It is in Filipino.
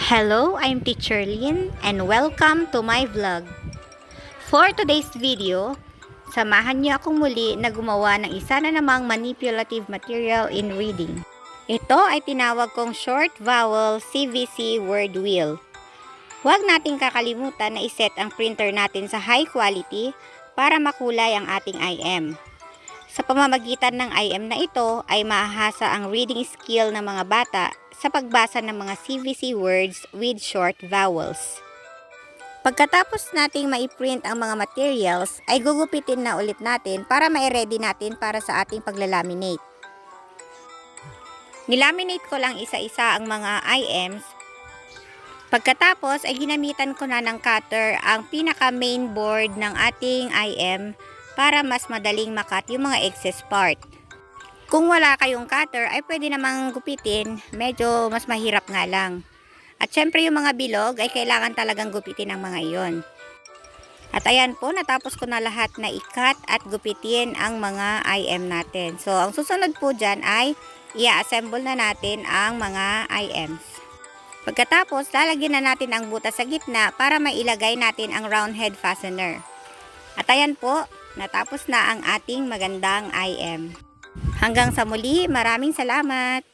Hello, I'm Teacher Lynn and welcome to my vlog. For today's video, samahan niyo akong muli na gumawa ng isa na namang manipulative material in reading. Ito ay tinawag kong short vowel CVC word wheel. Huwag nating kakalimutan na iset ang printer natin sa high quality para makulay ang ating IM. Sa pamamagitan ng IM na ito ay maahasa ang reading skill ng mga bata sa pagbasa ng mga CVC words with short vowels. Pagkatapos nating maiprint ang mga materials, ay gugupitin na ulit natin para ma-ready natin para sa ating paglalaminate. Nilaminate ko lang isa-isa ang mga IMs. Pagkatapos ay ginamitan ko na ng cutter ang pinaka main board ng ating IM para mas madaling makat yung mga excess part. Kung wala kayong cutter ay pwede namang gupitin, medyo mas mahirap nga lang. At syempre yung mga bilog ay kailangan talagang gupitin ang mga iyon. At ayan po, natapos ko na lahat na ikat at gupitin ang mga IM natin. So ang susunod po dyan ay i-assemble na natin ang mga IMs. Pagkatapos, lalagyan na natin ang butas sa gitna para mailagay natin ang round head fastener. At ayan po, natapos na ang ating magandang IM. Hanggang sa muli, maraming salamat!